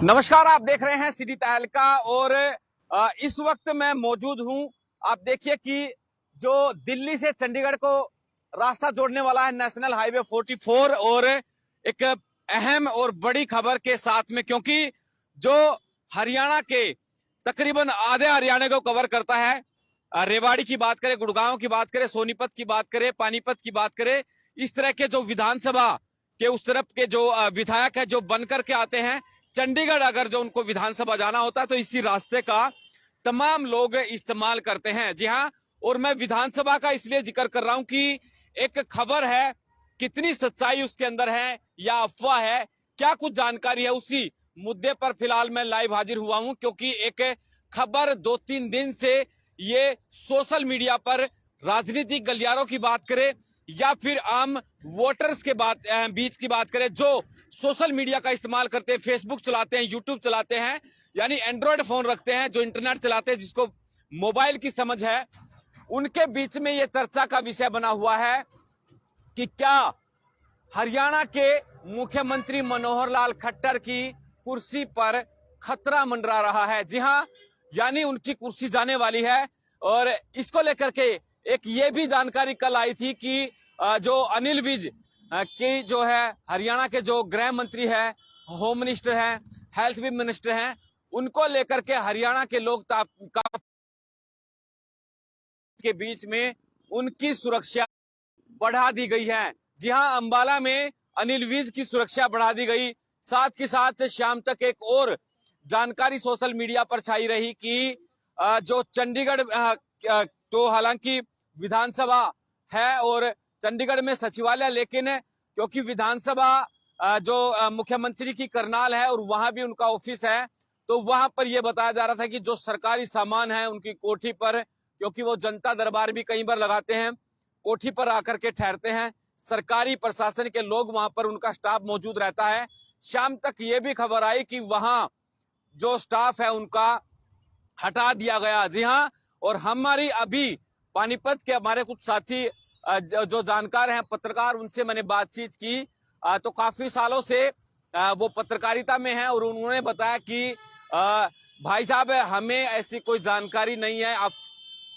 नमस्कार, आप देख रहे हैं सिटी तहलका और इस वक्त मैं मौजूद हूं। आप देखिए कि जो दिल्ली से चंडीगढ़ को रास्ता जोड़ने वाला है नेशनल हाईवे 44 और एक अहम और बड़ी खबर के साथ में, क्योंकि जो हरियाणा के तकरीबन आधे हरियाणा को कवर करता है, रेवाड़ी की बात करें, गुड़गांव की बात करें, सोनीपत की बात करें, पानीपत की बात करें, इस तरह के जो विधानसभा के उस तरफ के जो विधायक है जो बन करके आते हैं चंडीगढ़, अगर जो उनको विधानसभा जाना होता है तो इसी रास्ते का तमाम लोग इस्तेमाल करते हैं। जी हाँ, और मैं विधानसभा का इसलिए जिक्र कर रहा हूं कि एक खबर है, कितनी सच्चाई उसके अंदर है या अफवाह है, क्या कुछ जानकारी है, उसी मुद्दे पर फिलहाल मैं लाइव हाजिर हुआ हूं। क्योंकि एक खबर 2-3 दिन से ये सोशल मीडिया पर राजनीतिक गलियारों की बात करें या फिर आम वोटर्स के बीच की बात करें, जो सोशल मीडिया का इस्तेमाल करते हैं, फेसबुक चलाते हैं, यूट्यूब चलाते हैं, यानी एंड्रॉयड फोन रखते हैं, जो इंटरनेट चलाते हैं, जिसको मोबाइल की समझ है, उनके बीच में यह चर्चा का विषय बना हुआ है कि क्या हरियाणा के मुख्यमंत्री मनोहर लाल खट्टर की कुर्सी पर खतरा मंडरा रहा है। जी हां, यानी उनकी कुर्सी जाने वाली है। और इसको लेकर के एक ये भी जानकारी कल आई थी कि जो अनिल विज की जो है हरियाणा के जो गृह मंत्री है, होम मिनिस्टर है, हेल्थ भी मिनिस्टर हैं, उनको लेकर के हरियाणा के लोग के बीच में उनकी सुरक्षा बढ़ा दी गई है। जी हां, अंबाला में अनिल विज की सुरक्षा बढ़ा दी गई। साथ के साथ शाम तक एक और जानकारी सोशल मीडिया पर छाई रही कि जो चंडीगढ़ तो हालांकि विधानसभा है और चंडीगढ़ में सचिवालय, लेकिन क्योंकि विधानसभा जो मुख्यमंत्री की करनाल है और वहां भी उनका ऑफिस है, तो वहां पर यह बताया जा रहा था कि जो सरकारी सामान है उनकी कोठी पर, क्योंकि वो जनता दरबार भी कई बार लगाते हैं, कोठी पर आकर के ठहरते हैं, सरकारी प्रशासन के लोग वहां पर, उनका स्टाफ मौजूद रहता है। शाम तक ये भी खबर आई कि वहां जो स्टाफ है उनका हटा दिया गया। जी हां, और हमारी अभी पानीपत के हमारे कुछ साथी जो जानकार हैं, पत्रकार, उनसे मैंने बातचीत की तो काफी सालों से वो पत्रकारिता में है और उन्होंने बताया कि भाई साहब हमें ऐसी कोई जानकारी नहीं है। अब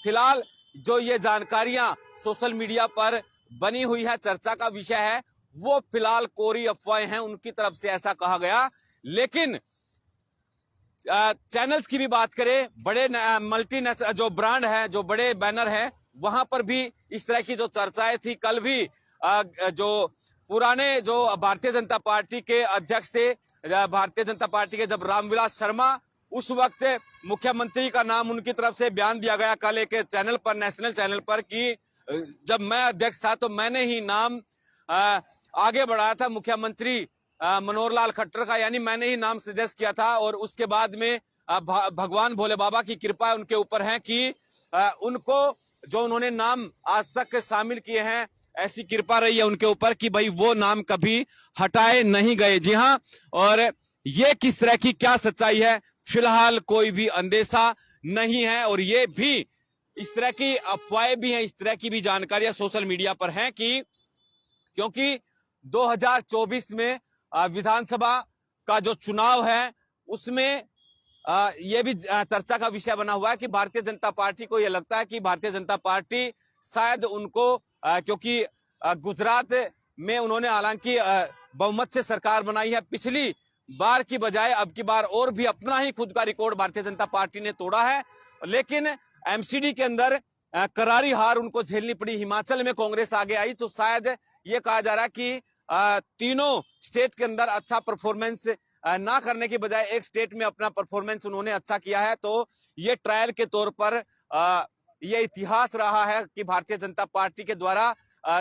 फिलहाल जो ये जानकारियां सोशल मीडिया पर बनी हुई है, चर्चा का विषय है, वो फिलहाल कोरी अफवाहें हैं, उनकी तरफ से ऐसा कहा गया। लेकिन चैनल्स की भी बात करें, बड़े मल्टीनेशनल जो ब्रांड है, जो बड़े बैनर है, वहां पर भी इस तरह की जो चर्चाएं थी। कल भी जो पुराने जो भारतीय जनता पार्टी के अध्यक्ष थे, भारतीय जनता पार्टी के जब रामविलास शर्मा, उस वक्त मुख्यमंत्री का नाम उनकी तरफ से बयान दिया गया कल एक चैनल पर, नेशनल चैनल पर, कि जब मैं अध्यक्ष था तो मैंने ही नाम आगे बढ़ाया था मुख्यमंत्री मनोहर लाल खट्टर का, यानी मैंने ही नाम सजेस्ट किया था। और उसके बाद में भगवान भोले बाबा की कृपा उनके ऊपर है कि उनको जो उन्होंने नाम आज तक शामिल किए हैं, ऐसी कृपा रही है उनके ऊपर कि भाई वो नाम कभी हटाए नहीं गए। जी हां, और ये किस तरह की क्या सच्चाई है, फिलहाल कोई भी अंदेशा नहीं है। और ये भी इस तरह की अफवाहें भी हैं, इस तरह की भी जानकारियां सोशल मीडिया पर हैं कि क्योंकि 2024 में विधानसभा का जो चुनाव है उसमें यह भी चर्चा का विषय बना हुआ है कि भारतीय जनता पार्टी को यह लगता है कि भारतीय जनता पार्टी शायद उनको क्योंकि गुजरात में उन्होंने हालांकि बहुमत से सरकार बनाई है, पिछली बार की बजाय अब की बार और भी अपना ही खुद का रिकॉर्ड भारतीय जनता पार्टी ने तोड़ा है। लेकिन एमसीडी के अंदर करारी हार उनको झेलनी पड़ी, हिमाचल में कांग्रेस आगे आई, तो शायद ये कहा जा रहा है कि तीनों स्टेट के अंदर अच्छा परफॉर्मेंस ना करने की बजाय एक स्टेट में अपना परफॉर्मेंस उन्होंने अच्छा किया है। तो ये ट्रायल के तौर पर ये इतिहास रहा है कि भारतीय जनता पार्टी के द्वारा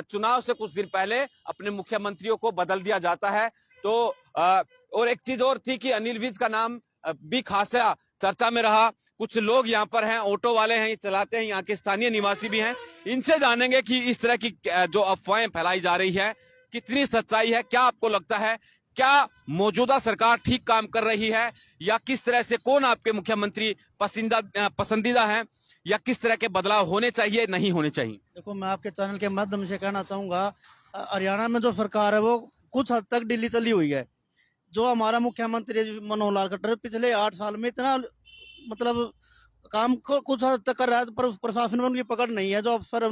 चुनाव से कुछ दिन पहले अपने मुख्यमंत्रियों को बदल दिया जाता है। तो और एक चीज और थी कि अनिल विज का नाम भी खासा चर्चा में रहा। कुछ लोग यहाँ पर हैं, ऑटो वाले हैं, चलाते हैं, यहाँ के स्थानीय निवासी भी हैं, इनसे जानेंगे कि इस तरह की जो अफवाहें फैलाई जा रही है कितनी सच्चाई है। क्या आपको लगता है, क्या मौजूदा सरकार ठीक काम कर रही है, या किस तरह से, कौन आपके मुख्यमंत्री पसंदीदा हैं, या किस तरह के बदलाव होने चाहिए, नहीं होने चाहिए? देखो, मैं आपके चैनल के माध्यम से कहना चाहूंगा, हरियाणा में जो सरकार है वो कुछ हद तक ढीली चली हुई है। जो हमारा मुख्यमंत्री मनोहर लाल खट्टर पिछले 8 साल में इतना मतलब काम को कुछ हद तक कर रहा है, पर प्रशासन में उनकी पकड़ नहीं है। जो अफसर है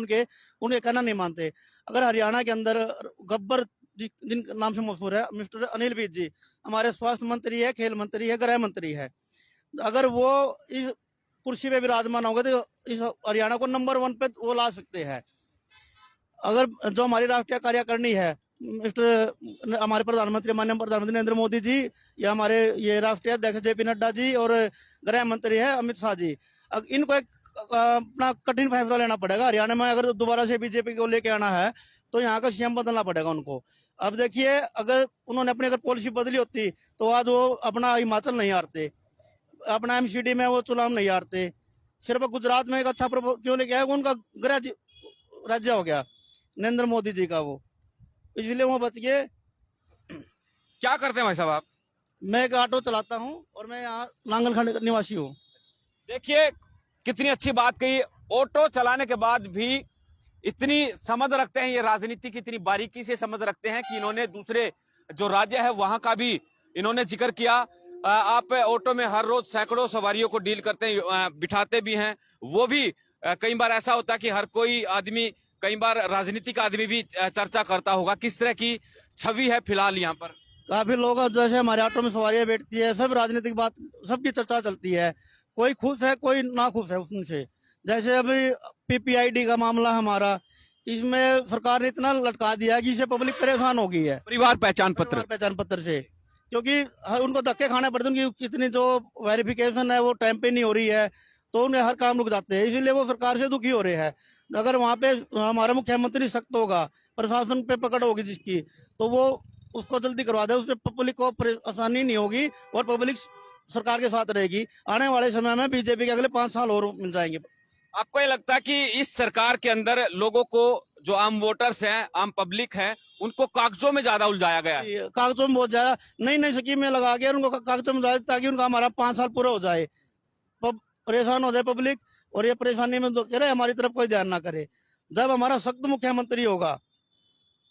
उनके कहना नहीं मानते। अगर हरियाणा के अंदर गब्बर जिन नाम से मशहूर है मिस्टर अनिल विज जी, हमारे स्वास्थ्य मंत्री है, खेल मंत्री है, गृह मंत्री है, अगर वो इस कुर्सी पे विराजमान होंगे तो इस हरियाणा को नंबर 1 पे वो ला सकते हैं। अगर जो हमारी राष्ट्रीय कार्यकारिणी है, मिस्टर हमारे प्रधानमंत्री माननीय प्रधानमंत्री नरेंद्र मोदी जी, या हमारे ये राष्ट्रीय अध्यक्ष जेपी नड्डा जी और गृह मंत्री है अमित शाह जी, इनको एक अपना कठिन फैसला लेना पड़ेगा। हरियाणा में अगर दोबारा से बीजेपी को लेके आना है तो यहाँ का सीएम बदलना पड़ेगा उनको। अब देखिए, अगर उन्होंने अपनी अगर पॉलिसी बदली होती तो आज वो अपना हिमाचल नहीं हारते, अपना एमसीडी में वो चुनाव नहीं हारते। सिर्फ गुजरात में एक अच्छा प्रभाव क्यों लेके आए, उनका गृह राज्य हो गया नरेंद्र मोदी जी का, वो इसलिए वो बच गए। क्या करते हैं भाई साहब आप? मैं एक ऑटो चलाता हूँ और मैं यहाँ नांगलखंड निवासी हूँ। देखिए कितनी अच्छी बात कही। ऑटो चलाने के बाद भी इतनी समझ रखते हैं, ये राजनीति की इतनी बारीकी से समझ रखते हैं कि इन्होंने दूसरे जो राज्य है वहां का भी इन्होंने जिक्र किया। आप ऑटो में हर रोज सैकड़ों सवारियों को डील करते हैं, बिठाते भी हैं। वो भी कई बार ऐसा होता है कि हर कोई आदमी, कई बार राजनीतिक आदमी भी चर्चा करता होगा। किस तरह की छवि है फिलहाल यहाँ पर? काफी लोग जैसे हमारे ऑटो में सवारियां बैठती है, सब राजनीतिक बात, सबकी चर्चा चलती है। कोई खुश है, कोई ना खुश है उनसे। जैसे अभी पीपीआईडी का मामला हमारा, इसमें सरकार ने इतना लटका दिया कि इससे पब्लिक परेशान हो गई है। परिवार पहचान पत्र से, क्योंकि उनको धक्के खाने पड़ते हैं, उनकी कितनी जो वेरिफिकेशन है वो टाइम पे नहीं हो रही है, तो उन्हें हर काम रुक जाते हैं। इसीलिए वो सरकार से दुखी हो रहे हैं। अगर वहां पे हमारा मुख्यमंत्री सख्त होगा, प्रशासन पे पकड़ होगी जिसकी, तो वो उसको जल्दी करवा दे, उससे पब्लिक को आसानी नहीं होगी और पब्लिक सरकार के साथ रहेगी। आने वाले समय में बीजेपी के अगले 5 साल और मिल जाएंगे। आपको ये लगता है कि इस सरकार के अंदर लोगों को, जो आम वोटर्स हैं, आम पब्लिक है, उनको कागजों में ज्यादा उलझाया गया है? कागजों में बहुत ज्यादा नई नई स्कीमें लगा के उनको कागजों में उलझाया, ताकि उनका हमारा 5 साल पूरा हो जाए, परेशान हो जाए पब्लिक। और ये परेशानी में कह रहे हमारी तरफ कोई ध्यान ना करे। जब हमारा सख्त मुख्यमंत्री होगा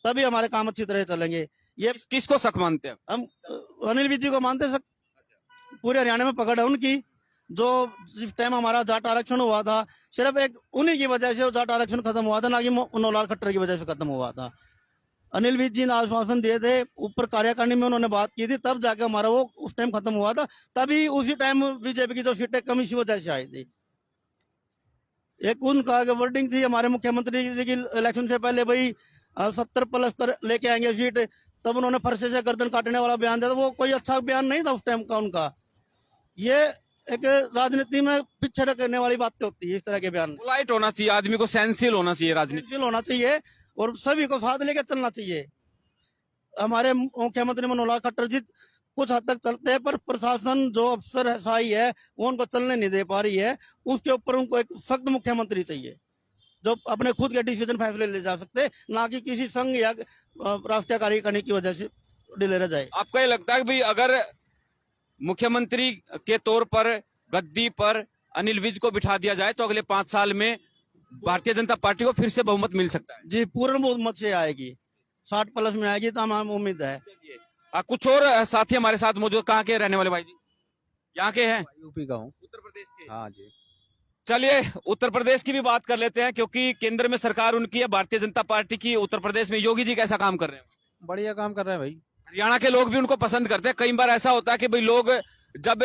तभी हमारे काम अच्छी तरह चलेंगे। ये किसको सख्त मानते हैं? हम अनिल विज जी को मानते सख्त। पूरे हरियाणा में पकड़ है उनकी। जो जिस टाइम हमारा जाट आरक्षण हुआ था, सिर्फ एक उन्हीं की वजह से वो जाट आरक्षण खत्म हुआ था, ना कि मनोहर लाल खट्टर की वजह से खत्म हुआ था। अनिल विज जी ने आश्वासन दिए थे, ऊपर कार्यकारिणी में उन्होंने बात की थी, तब जाके हमारा वो उस टाइम खत्म हुआ था। तभी उसी टाइम बीजेपी की जो सीटें कम इसी वजह से आई थी। एक उनका वर्डिंग थी हमारे मुख्यमंत्री जी की इलेक्शन से पहले, भाई 70+ लेके आएंगे सीट, तब उन्होंने फरसे से गर्दन काटने वाला बयान दिया था। वो कोई अच्छा बयान नहीं था उस टाइम का उनका। ये एक राजनीति में पीछे रखने वाली बातें होती है, इस तरह के बयान। पोलाइट होना चाहिए आदमी को, सेंसिल होना चाहिए, राजनीति होना चाहिए और सभी को साथ लेकर चलना चाहिए। हमारे मुख्यमंत्री मनोहर लाल खट्टर जी कुछ हद तक चलते हैं, पर प्रशासन जो अफसरशाही है वो उनको चलने नहीं दे पा रही है। उसके ऊपर उनको एक सख्त मुख्यमंत्री चाहिए जो अपने खुद के डिसीजन फैसले ले जा सकते, ना कि किसी संघ या राष्ट्रीय कार्यकारिणी की वजह से डिले रह जाए। आपको ये लगता है कि भाई अगर मुख्यमंत्री के तौर पर गद्दी पर अनिल विज को बिठा दिया जाए तो अगले 5 साल में भारतीय जनता पार्टी को फिर से बहुमत मिल सकता है? जी, पूर्ण बहुमत से आएगी, 60+ में आएगी, तो हमें उम्मीद है। कुछ और साथी हमारे साथ मौजूद। कहाँ के रहने वाले भाई जी? यहाँ के हैं? यूपी का हूँ। उत्तर प्रदेश के? हाँ जी। चलिए उत्तर प्रदेश की भी बात कर लेते हैं, क्योंकि केंद्र में सरकार उनकी है, भारतीय जनता पार्टी की। उत्तर प्रदेश में योगी जी कैसा काम कर रहे हैं? बढ़िया काम कर रहे हैं भाई। हरियाणा के लोग भी उनको पसंद करते हैं। कई बार ऐसा होता है कि भाई लोग जब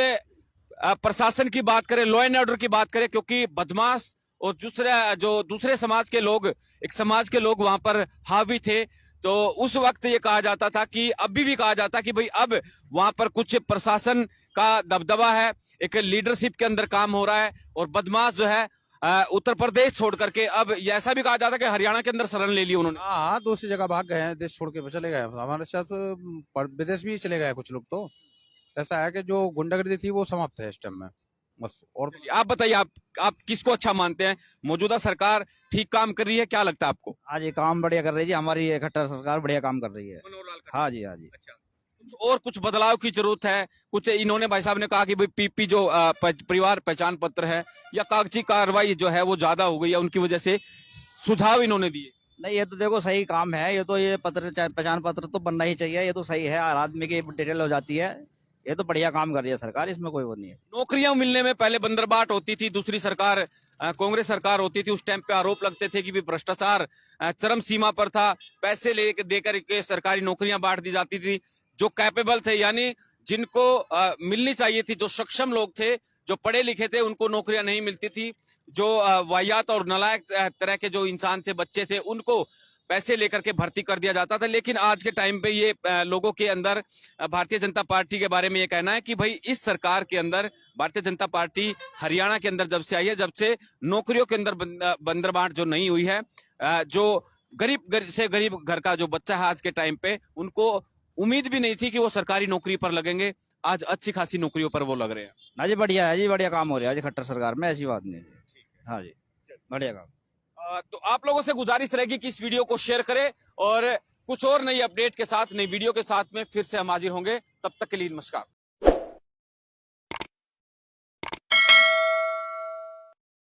प्रशासन की बात करें, लॉ एंड ऑर्डर की बात करें, क्योंकि बदमाश और दूसरे समाज के लोग, एक समाज के लोग वहां पर हावी थे, तो उस वक्त ये कहा जाता था कि अभी भी कहा जाता कि भाई अब वहां पर कुछ प्रशासन का दबदबा है, एक लीडरशिप के अंदर काम हो रहा है, और बदमाश जो है उत्तर प्रदेश छोड़ करके, अब ऐसा भी कहा जाता है कि हरियाणा के अंदर शरण ले ली उन्होंने। हाँ, दूसरी जगह भाग गए हैं, देश छोड़ के चले गए। हमारे साथ विदेश भी चले गए कुछ लोग। तो ऐसा है कि जो गुंडागर्दी थी वो समाप्त है इस टाइम में, बस। और आप बताइए, आप किसको अच्छा मानते हैं? मौजूदा सरकार ठीक काम कर रही है? क्या लगता है आपको? हाँ जी, काम बढ़िया कर रही है जी, हमारी खट्टर सरकार बढ़िया काम कर रही है। हाँ जी, हाँ जी। अच्छा, कुछ बदलाव की जरूरत है? कुछ इन्होंने, भाई साहब ने कहा कि भाई पीपी जो परिवार पहचान पत्र है या कागजी कार्रवाई जो है वो ज्यादा हो गई है, उनकी वजह से सुझाव इन्होंने दिए। नहीं, ये तो देखो सही काम है। ये तो ये पहचान पत्र तो बनना ही चाहिए। ये तो सही है, हर आदमी की डिटेल हो जाती है। ये तो बढ़िया काम कर रही है सरकार, इसमें कोई वो नहीं है। नौकरियां मिलने में पहले बंदरबाट होती थी, दूसरी सरकार कांग्रेस सरकार होती थी, उस टाइम पे आरोप लगते थे कि भी भ्रष्टाचार चरम सीमा पर था, पैसे लेकर देकर के सरकारी नौकरियां बांट दी जाती थी। जो कैपेबल थे यानी जिनको मिलनी चाहिए थी, जो सक्षम लोग थे, जो पढ़े लिखे थे, उनको नौकरियां नहीं मिलती थी। जो वाहियात और नालायक तरह के जो इंसान थे, बच्चे थे, उनको पैसे लेकर के भर्ती कर दिया जाता था। लेकिन आज के टाइम पे ये लोगों के अंदर भारतीय जनता पार्टी के बारे में ये कहना है कि भाई इस सरकार के अंदर भारतीय जनता पार्टी हरियाणा के अंदर जब से आई है, जब से नौकरियों के अंदर बंदरबांट जो नहीं हुई है, जो गरीब से गरीब घर का जो बच्चा है आज के टाइम पे, उनको उम्मीद भी नहीं थी कि वो सरकारी नौकरी पर लगेंगे। आज अच्छी खासी नौकरियों पर वो लग रहे हैं। ना जी, बढ़िया है जी, बढ़िया काम हो रहा है जी खट्टर सरकार में, ऐसी बात नहीं है। हाँ जी, बढ़िया काम। तो आप लोगों से गुजारिश रहेगी कि इस वीडियो को शेयर करें और कुछ और नई अपडेट के साथ, नई वीडियो के साथ में फिर से हम हाजिर होंगे। तब तक के लिए नमस्कार।